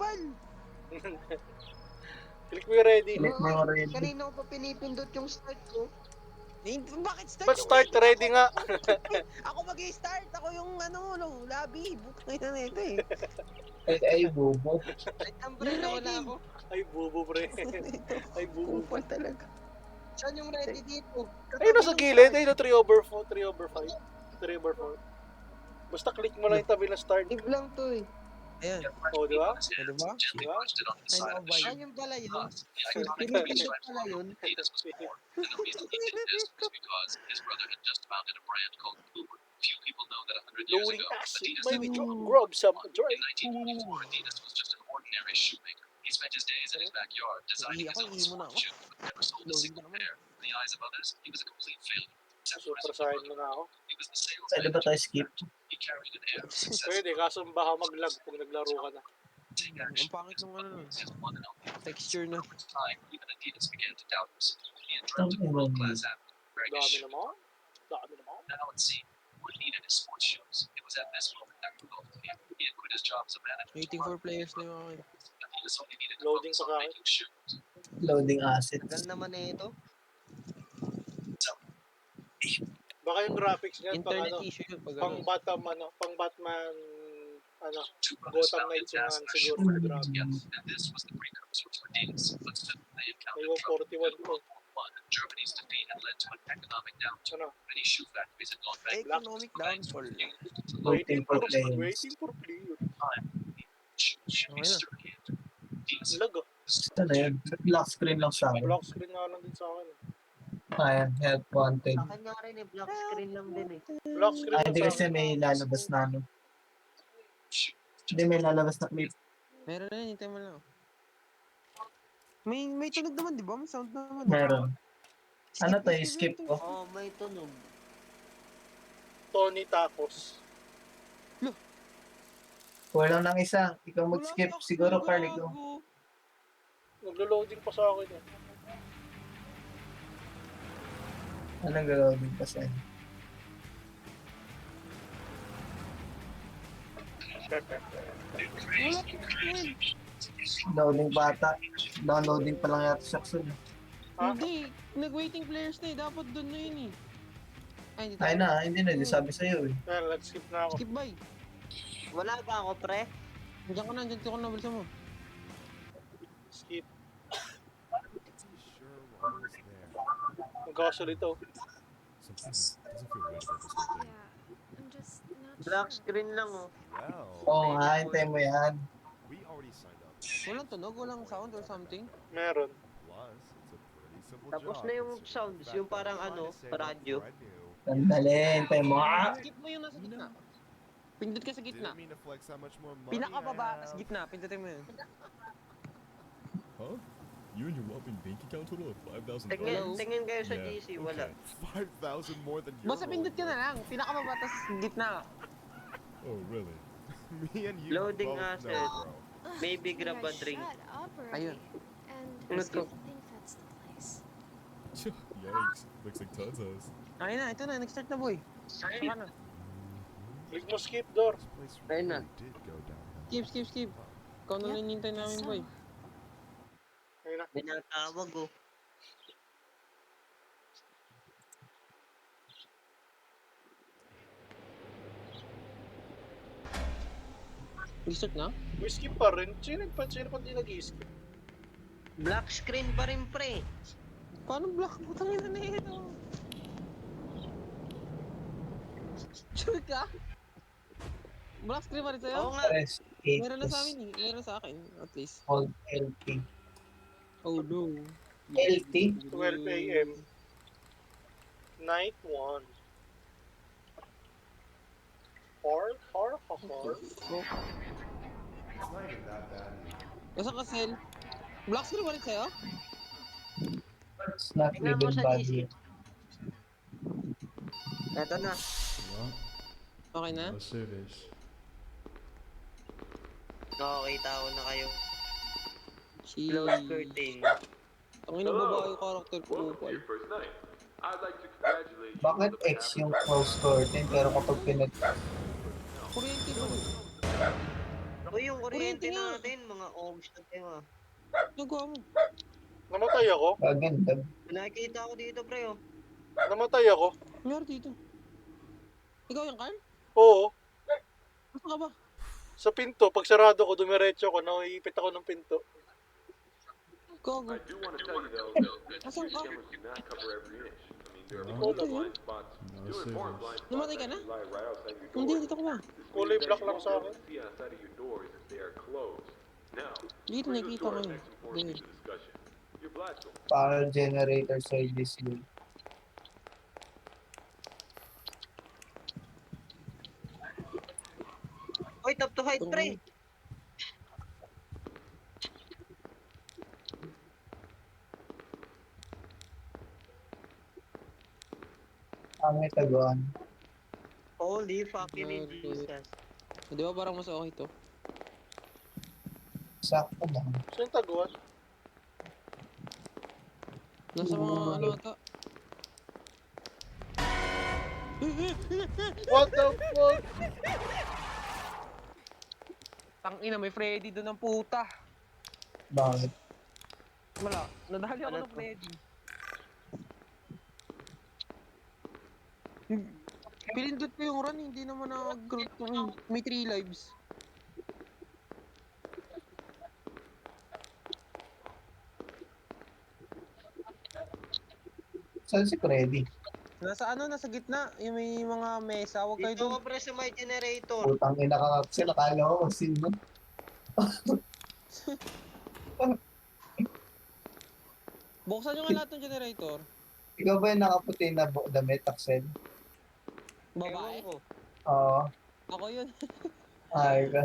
kupal. Click mo yung ready. Click mo yung ready. Kanina ko pa pinipindot yung start ko. Bakit start? Ba't start ready nga? Ako mag-i-start. Ako yung lobby. Bukay na nito eh. Ay, bobo. Siyempre, nawala ako. Ay, bubo, pre. Ay, bubo. Kupal talaga. Saan yung ready dito? Ay, nasa gilid. Ay, 3/4. 3/5. 3/4. Basta click mo lang yung tabi na start. Live lang to eh. Ayan. O, di ba? Diba? Diba? Saan yung pala yun? Pinipindot pala yun. Loading acid. Maybe grab some drink. Hindi ako, hindi mo na ako. Loading ka naman. Super sign mo na ako. Pwede ba tayo skip? Pwede, kaso baka mag-lag pag naglaro ka na. Ang pangit ng texture na. Ang iwan mo. Dami naman. Dami naman. Waiting for players na yung akin. Loading pa sa akin. Loading asset. Tagal naman na ito. Baka yung graphics niyan, pang Internet ano, issue yun pag pang bottom, pang Batman, Gotham Knights yung siguro yung graphics. May 141 po. Ano? economic downfall. Waiting for players. Waiting for players. Okay na. Lag ah. Ano yun? Black screen lang sa akin. Block screen nga lang din sa akin. Ayan, help wanted. Sa akin nga rin eh, black screen lang din eh. Block screen Ay, lang hindi sa kasi akin. may lalabas na ano. Hindi, may lalabas na clip. Meron na yun, hintay mo lang. May tunog naman, di ba? May sound naman. Meron. Ano to, skip ko? Oo, may tunog. Tony Tacos. Kulang ng isa. Ikaw mag-skip. Siguro, Carl, ikaw. Naglo-loading pa sa akin eh. Anong gagawin pa sa'yo? Loading bata. Downloading pa lang yata siya soon. Ha? Hindi, nag-waiting players na eh. Dapat doon na yun eh. Ay, hindi Ay na, hindi na. Di sabi sa'yo eh. Kaya nag-skip na ako. Skip by. Wala ba ako, pre? Diyan ka na, diyan ka na, bilisan mo. Skip. Sure was there. Mag-casual ito. Something doesn't feel right about this whole thing. Yeah, I'm just not Black sure. screen lang, oh. Well, Oo nga, hintay mo yan. we already signed up. Walang tunog, walang sound or something. Meron. Plus, it's a pretty simple Tapos job. na yung considering sounds, the fact yung that parang I'm trying ano, to save up radyo. for I knew. Sandali, hintay mo. Skip mo yung nasa gitna. Pindot ka sa gitna. Didn't mean to flex how much more money Pinakababa, I tas have. gitna. Pindutin mo yun. Huh? You and your whopping bank account total of $5,000? Tingin kayo sa Yeah, GC, wala. okay. 5,000 more than your Basta pindot ka na lang. Pinakababa, tas gitna. Oh, really? Me and you Loading both asset. know, bro. Ugh, Maybe yeah, grab a drink. Shut up already. Ayun. And Let's go. I think that's the place. Yikes. Looks like Todd's house. Ayun na, ito na. Nag-start na, boy. Saka na. Click mo skip door. This place Ayun na. really did go downhill. Skip, skip, skip. Ikaw na lang hinintay namin, So, boy. Ayun na. Binatawag, oh. Nag-start na? May skip pa rin. Sino pa di nag-skip? Black screen pa rin, pre. Paano black? Putang ina na ito. Sure ka? Black screen pa rin sa'yo? Oo nga. Press 8. Meron na sa amin eh. Meron sa akin, at least. Hold LT. Oh no. LT? 12 a.m. Night 1. Or? It's not even that bad. Nasaan ka, Sel? Black screen pa rin sa'yo? It's not Tingnan mo even sa bad GC. yet. Eto na. Well, Okay na? let's do this. Nakakita ko na kayo. Si... Close curtain. Ang ina babae yung karakter ko, Upal. Bakit X yung close curtain pero kapag pinag... Kuryente ba? Ako yung kuryente Kuryente nga. natin, mga ohms na tayo ah. Nagawa mo. Namatay ako. Maganda. Nakikita ko dito pre oh. Namatay ako. Meron dito. Ikaw yung Carl? Oo. Asa ka ba? Sa pinto, pag sarado ko, dumiretso ko, naiipit ako ng pinto. Gago. I do want to tell you though that Asan ka? cameras do not cover every inch. I mean, there are Oh, plenty of no. blind spots. No There are more scissors. blind spots Namatay ka that na? lie right outside your Hindi, door. dito ka ba? This Kulay means black that lang you sa won't akin. see outside of your doors if they are closed. Now, Dito brings us nakikita to ko our yun. next important Doon. piece of discussion. Your blast door. Para generator service yun. Oy, top to height pre. Ang taguan. Holy fucking Grabe. Jesus. Di ba parang mas okay to? Sakto lang. Saan yung taguan? Nasa mga ano ata? What the fuck? Tangina, may Freddy doon ng puta. Bakit? Wala, nadali ako Ano ng to? Freddy. Pilindot ko yung run, hindi naman nag-growth yung may 3 lives. Saan si Freddy? Nasa ano, nasa gitna, yung may mga mesa, huwag kayo Dito doon. ko pre sa may generator. Putang ina ka kasi nakala ko kung sino. Buksan nyo nga lahat ng generator. Ikaw ba yung nakaputi na damit, Axel? Ewan Babae? ko. Oo. Ako yun. Ay ka.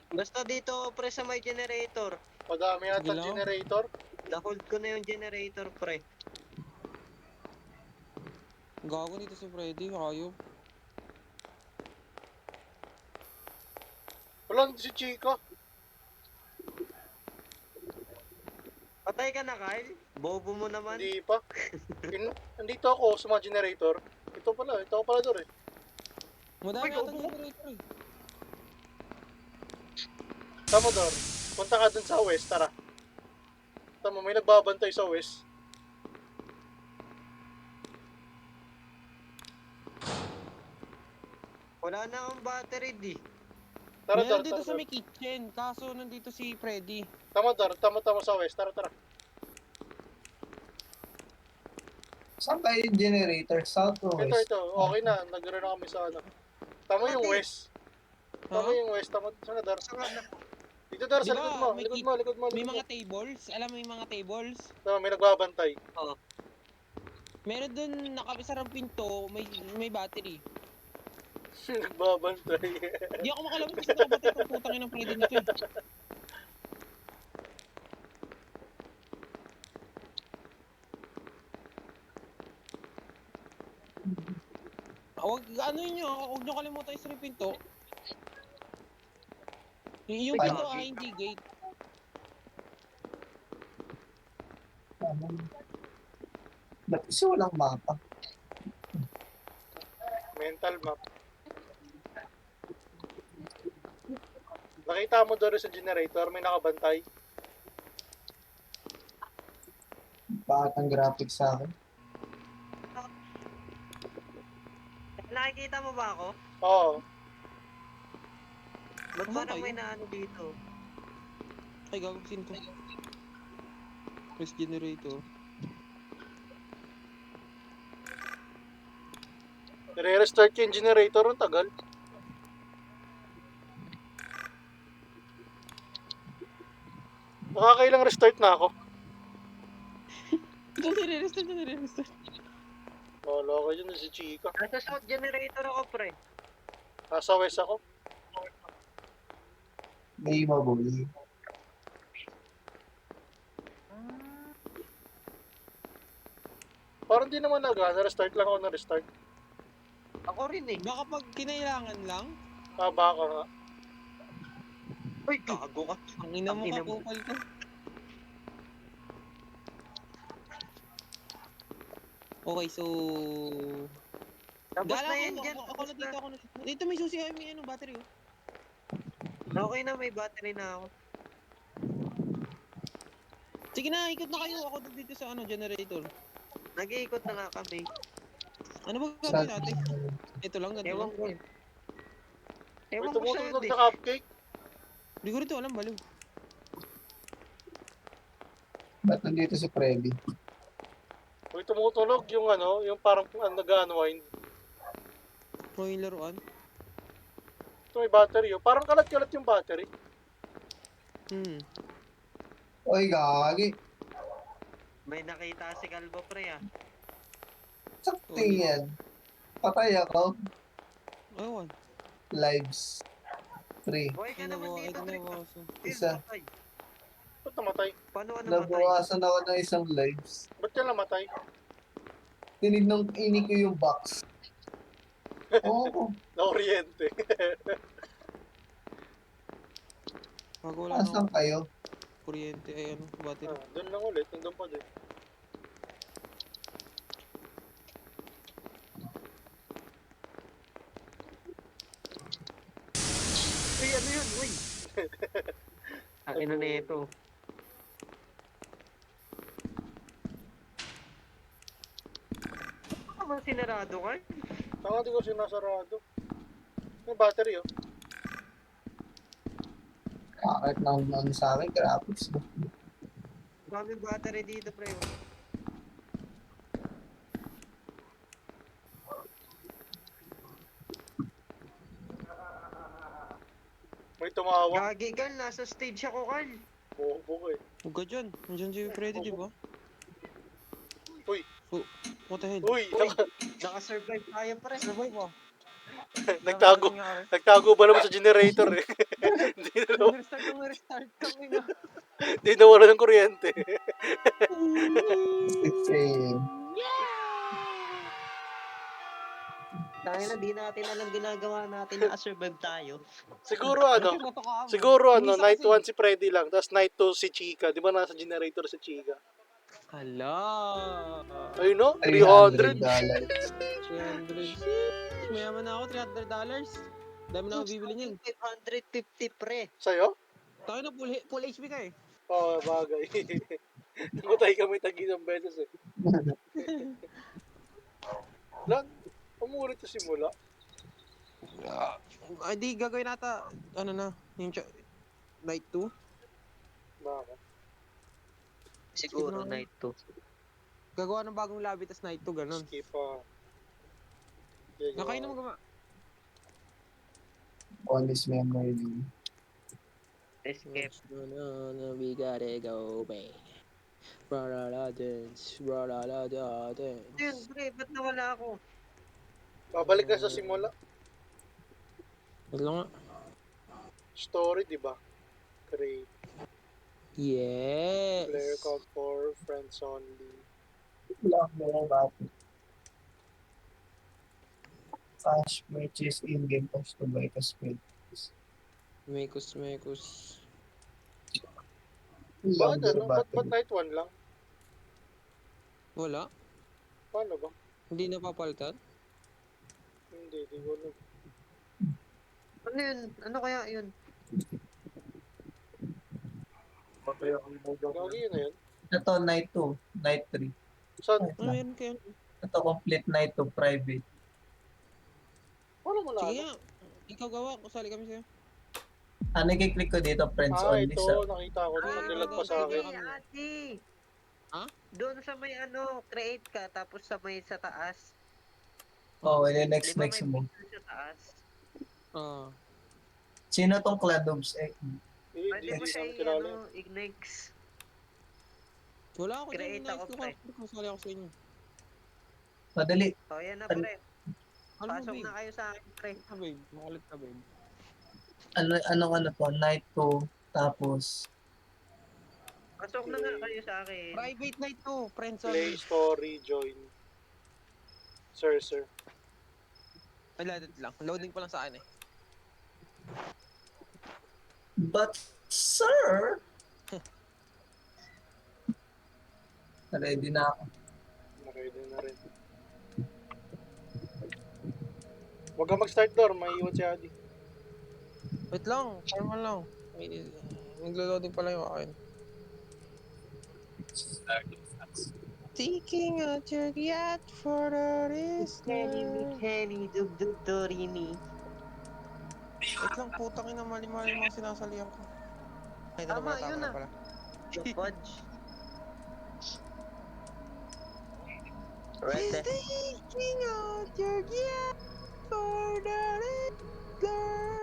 Basta dito ako pre sa may generator. Madami yata Sige lang. generator. Na-hold ko na yung generator pre. Gago dito si Freddy, hayop. Wala si Chica. Patay ka na Kyle? Bobo mo naman. Hindi pa. Nandito ako sa mga generator. Ito ako pala doon eh. Madami Uy, ata gago. generator eh. Tama doon. Punta ka dun sa west, tara. Tama, may nagbabantay sa west. Wala na akong battery di. Tara, Meron tara, dito tara. sa may kitchen, kaso nandito si Freddy. Tama sa west. Tara, tara. Saan ba yung generator? South o west? Ito. Okay na. Nag-run na kami sa ano. Tama yung Ate. west. Tama yung west. Tama. Saan na, Dar? Saan ka na? Dito, Dar, sa Di ba, likod mo. may Likod mo. May mga tables, alam mo yung mga tables? Tama, may nagbabantay. Meron dun nakabisar ang pinto, may battery. Nagbabantay. Di ako makalabas kasi nakapatay itong putang inang Freddy na to eh. Huwag nyo kalimutan yung sa pinto. Yung Ay, pinto gagi. hindi gate. Ba't kasi walang mapa? Mental map. Nakita mo doon sa generator, may nakabantay. Bakit ang graphics sa akin? Nakikita mo ba ako? Oo. Ba't Ano parang kayo? may naano dito? Ay, gagawin sin to. Press generator. Nire-restart yung generator, ang tagal. Nakakailang restart na ako. Ito nire-restart. Wala ko yun si Chica. Nasa south generator ako pre. Nasa west ako. May mabuli. Parang di naman nag-restart lang ako na-restart. Ako rin eh. Baka pag kinailangan lang, Baka nga. Uy, gago ka. ang ina mo Ang ina mo. kakupal ka. Okay, so... Tapos Gala na yan ako, dyan. ako Tapos na na. dito, ako na. Dito may susi, ay, may ano, battery oh. Okay na, may battery na ako. Sige na, ikot na kayo. Ako dito sa ano, generator. Nag-iikot na nga kami. Ano ba Sa, gagawin natin? Ito lang, ganito Ewan lang. ko. May Ewan ko sa'yo, tumutunog di. na cupcake. Hindi ko rin ito alam, baliw. ba't nandito si Freddy? May tumutunog yung ano, yung parang nag-unwind. Kung yung laruan. Ito may battery oh. Parang kalat-kalat yung battery. Oy, gagi. May nakita si Kalbo pre ah. Sakto yan. Patay ako. Ewan. Lives. 3. Buhay ka naman dito, pre. Isa. Patay. Ba't namatay? Paano ka namatay? Nabawasan ako ng isang lives. Ba't ka namatay? Ini ko yung box. Oo. Na-oriente. Pag wala na Asan ako, kayo? kuryente, ay ano, battery. Doon lang ulit. Nandun pa din. Uy, ano yun? Uy! Ang ina na ito. Ano ba sinarado ka? Tanga, di ko sinasarado. May battery oh. Bakit na ano sa akin? Graphics mo. Daming battery dito, pre. May tumawa. Gagi, Carl. Nasa stage ako, Carl. Bobo ko eh. Huwag ka dyan. Nandiyan si Freddy, di ba? Uy. So, what the hell? Uy! Naka-survive tayo, pre. Survive ah. Nagtago. Nagtago ba naman sa generator eh. Hindi na naw- Restart kami nga. Hindi na wala ng kuryente. 6 a.m. Tayo na, di natin alam ginagawa natin. Naka-survive tayo. Siguro siguro night 1 si Freddy lang, tapos night 2 si Chica. Di ba nasa generator si Chica? Hala. Ayun no? $300. 300. Mayaman na ako, $300. Dami na ako bibili niyan. 550, pre. Sa'yo? Tayo na, full HP ka eh. Oo, bagay. Namatay kami tag-isang beses eh. Lan, umulit sa simula. Ay, di gagawin nata, ano na, yung night 2. Bakit? Siguro, Siguro. night 2. Gagawa ng bagong lobby, tas night 2, ganun. Skip ah. Nakain naman gama. Honest memory din. Escape. No, we gotta go, babe. Ra-ra-ra dance, ra-ra-ra dance. Yun, pre. Ba't nawala ako? Babalik na sa simula. Wala nga. Story, di ba? Create. Yes. Player count 4, friends only. Wala akong mga battery. Cash purchase in-game cost to buy cosmetics. Mekos. Bakit Longer ano? Ba't battery. night 1 lang? Wala? Paano ba? Hindi napapalitan? Hindi, di ko alam. Ano yun? Ano kaya yun? Gagi yun na yun. Ito, night 2, night 3. Saan? Night Ano lang. yan kaya? Ito, complete night 2, private. Paano mo na Sige ano? nga. Ikaw gawa, kusali kami sa'yo. Ano i-click ko dito, friends only Ito, sa... nakita ko. Nagdilag pa sa akin. Kami. Ate. Ha? Doon sa may ano, create ka, tapos sa may sa taas. Oh, Di next ba next may mo. picture sa taas? Ah. Sino tong Clan Noobs? Hindi Pwede mo siya namin kilala. ano, ignex. Wala ako dyan. Create Nice ako, ko pre. ka. Kusali ako sa inyo. Madali. O, yan na pre. Ano mo, Pasok babe? na kayo sa akin, pre. Ah, babe. Makulit ka, babe. Ano to? Night 2, tapos... Pasok na nga kayo sa akin. Private night to. Friends Play only. story, join. Sir. Ay, lang. Loading pa lang sa akin eh. But, sir... Ready na ako. Ready na rin. Huwag kang mag-start door, maiiwan si Adi. Wait lang, formal lang. Naglo-loading pala yung akin. Taking out your yacht for the Kenny, risk. Kenny, dug Dorini. Wait lang, putang ina, mali-mali yung mga sinasalihan ko. Ay, ito na Tama, pala, tama yun na na. pala. Yung fudge. Right there. Taking out your yacht for the risk.